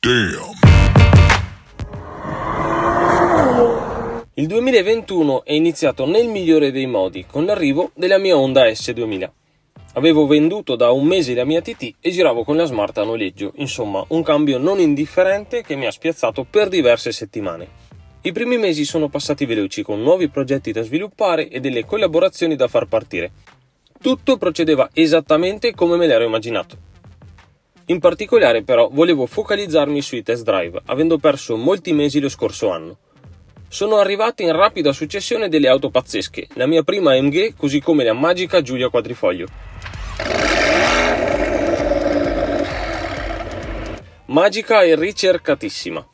Damn. Il 2021 è iniziato nel migliore dei modi, con l'arrivo della mia Honda S2000. Avevo venduto da un mese la mia TT e giravo con la Smart a noleggio, insomma un cambio non indifferente che mi ha spiazzato per diverse settimane. I primi mesi sono passati veloci, con nuovi progetti da sviluppare e delle collaborazioni da far partire. Tutto procedeva esattamente come me l'ero immaginato. In particolare però volevo focalizzarmi sui test drive, avendo perso molti mesi lo scorso anno. Sono arrivate in rapida successione delle auto pazzesche, la mia prima AMG così come la magica Giulia Quadrifoglio. Magica e ricercatissima.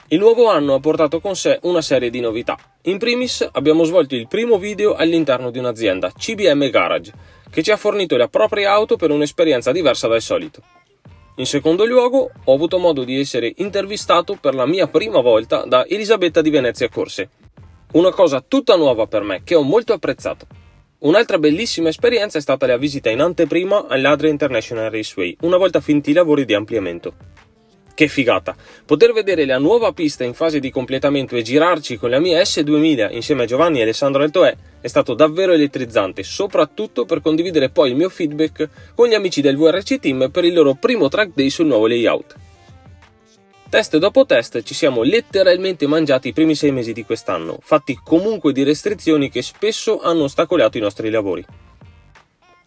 Il nuovo anno ha portato con sé una serie di novità. In primis abbiamo svolto il primo video all'interno di un'azienda, CBM Garage, che ci ha fornito la propria auto per un'esperienza diversa dal solito. In secondo luogo, ho avuto modo di essere intervistato per la mia prima volta da Elisabetta di Venezia Corse. Una cosa tutta nuova per me, che ho molto apprezzato. Un'altra bellissima esperienza è stata la visita in anteprima all'Adria International Raceway, una volta finiti i lavori di ampliamento. Che figata! Poter vedere la nuova pista in fase di completamento e girarci con la mia S2000 insieme a Giovanni e Alessandro Altoè è stato davvero elettrizzante, soprattutto per condividere poi il mio feedback con gli amici del VRC Team per il loro primo track day sul nuovo layout. Test dopo test ci siamo letteralmente mangiati i primi 6 mesi di quest'anno, fatti comunque di restrizioni che spesso hanno ostacolato i nostri lavori.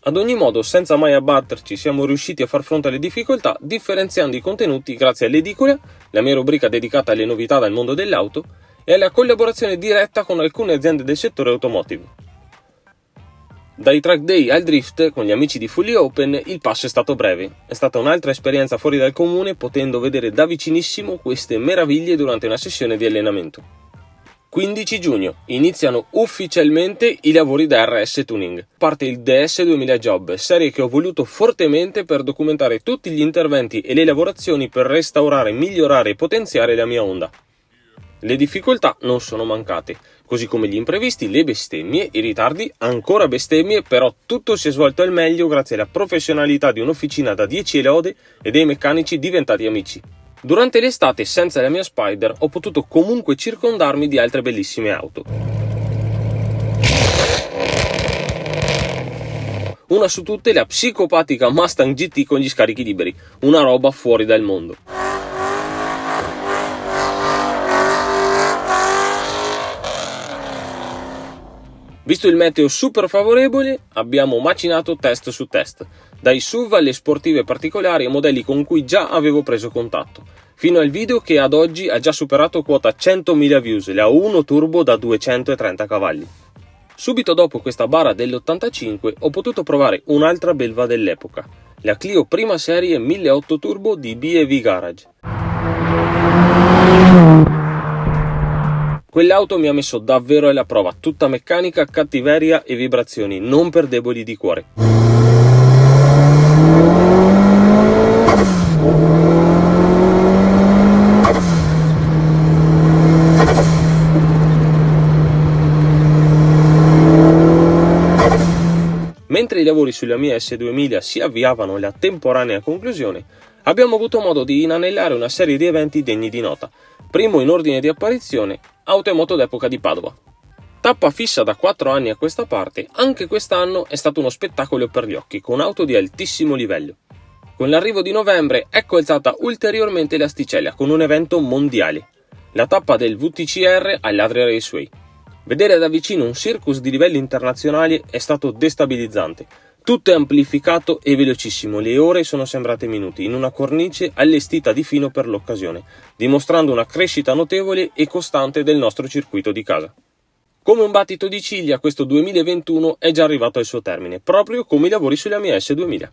Ad ogni modo, senza mai abbatterci, siamo riusciti a far fronte alle difficoltà differenziando i contenuti grazie all'edicola, la mia rubrica dedicata alle novità dal mondo dell'auto, e alla collaborazione diretta con alcune aziende del settore automotive. Dai track day al drift, con gli amici di Fully Open, il passo è stato breve. È stata un'altra esperienza fuori dal comune, potendo vedere da vicinissimo queste meraviglie durante una sessione di allenamento. 15 giugno. Iniziano ufficialmente i lavori da RS Tuning. Parte il DS 2000 Job, serie che ho voluto fortemente per documentare tutti gli interventi e le lavorazioni per restaurare, migliorare e potenziare la mia Honda. Le difficoltà non sono mancate, così come gli imprevisti, le bestemmie, i ritardi, ancora bestemmie, però tutto si è svolto al meglio grazie alla professionalità di un'officina da 10 lode e dei meccanici diventati amici. Durante l'estate, senza la mia Spider, ho potuto comunque circondarmi di altre bellissime auto. Una su tutte, la psicopatica Mustang GT con gli scarichi liberi, una roba fuori dal mondo. Visto il meteo super favorevole, abbiamo macinato test su test, dai SUV alle sportive particolari e modelli con cui già avevo preso contatto, fino al video che ad oggi ha già superato quota 100.000 views, la 1 Turbo da 230 cavalli. Subito dopo questa bara dell'85 ho potuto provare un'altra belva dell'epoca, la Clio prima serie 1008 Turbo di B&V Garage. Quell'auto mi ha messo davvero alla prova, tutta meccanica, cattiveria e vibrazioni, non per deboli di cuore. Mentre i lavori sulla mia S2000 si avviavano alla temporanea conclusione, abbiamo avuto modo di inanellare una serie di eventi degni di nota. Primo in ordine di apparizione, Auto e Moto d'Epoca di Padova. Tappa fissa da 4 anni a questa parte, anche quest'anno è stato uno spettacolo per gli occhi, con auto di altissimo livello. Con l'arrivo di novembre, ecco alzata ulteriormente l'asticella con un evento mondiale, la tappa del VTCR all'Adria Raceway. Vedere da vicino un circus di livelli internazionali è stato destabilizzante. Tutto è amplificato e velocissimo, le ore sono sembrate minuti, in una cornice allestita di fino per l'occasione, dimostrando una crescita notevole e costante del nostro circuito di casa. Come un battito di ciglia, questo 2021 è già arrivato al suo termine, proprio come i lavori sulla mia S2000.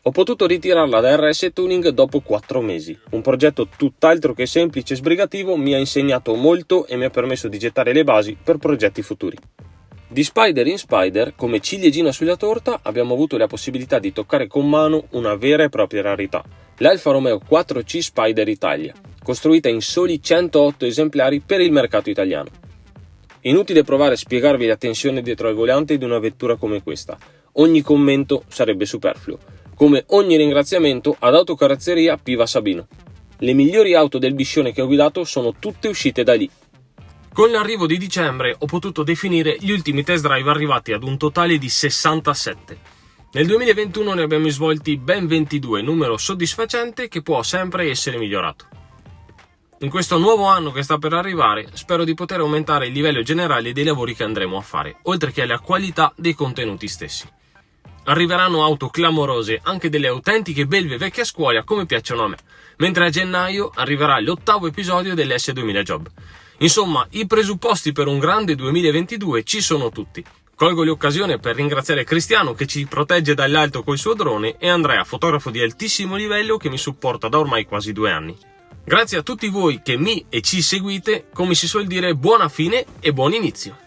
Ho potuto ritirarla da RS Tuning dopo 4 mesi. Un progetto tutt'altro che semplice e sbrigativo mi ha insegnato molto e mi ha permesso di gettare le basi per progetti futuri. Di Spider in Spider, come ciliegina sulla torta, abbiamo avuto la possibilità di toccare con mano una vera e propria rarità, l'Alfa Romeo 4C Spider Italia, costruita in soli 108 esemplari per il mercato italiano. Inutile provare a spiegarvi la tensione dietro al volante di una vettura come questa, ogni commento sarebbe superfluo, come ogni ringraziamento ad Autocarrozzeria Piva Sabino. Le migliori auto del Biscione che ho guidato sono tutte uscite da lì. Con l'arrivo di dicembre ho potuto definire gli ultimi test drive arrivati ad un totale di 67. Nel 2021 ne abbiamo svolti ben 22, numero soddisfacente che può sempre essere migliorato. In questo nuovo anno che sta per arrivare spero di poter aumentare il livello generale dei lavori che andremo a fare, oltre che alla qualità dei contenuti stessi. Arriveranno auto clamorose, anche delle autentiche belve vecchie a scuola come piacciono a me, mentre a gennaio arriverà l'8º episodio dell'S2000 Job. Insomma, i presupposti per un grande 2022 ci sono tutti. Colgo l'occasione per ringraziare Cristiano che ci protegge dall'alto col suo drone e Andrea, fotografo di altissimo livello che mi supporta da ormai quasi 2 anni. Grazie a tutti voi che mi e ci seguite, come si suol dire, buona fine e buon inizio.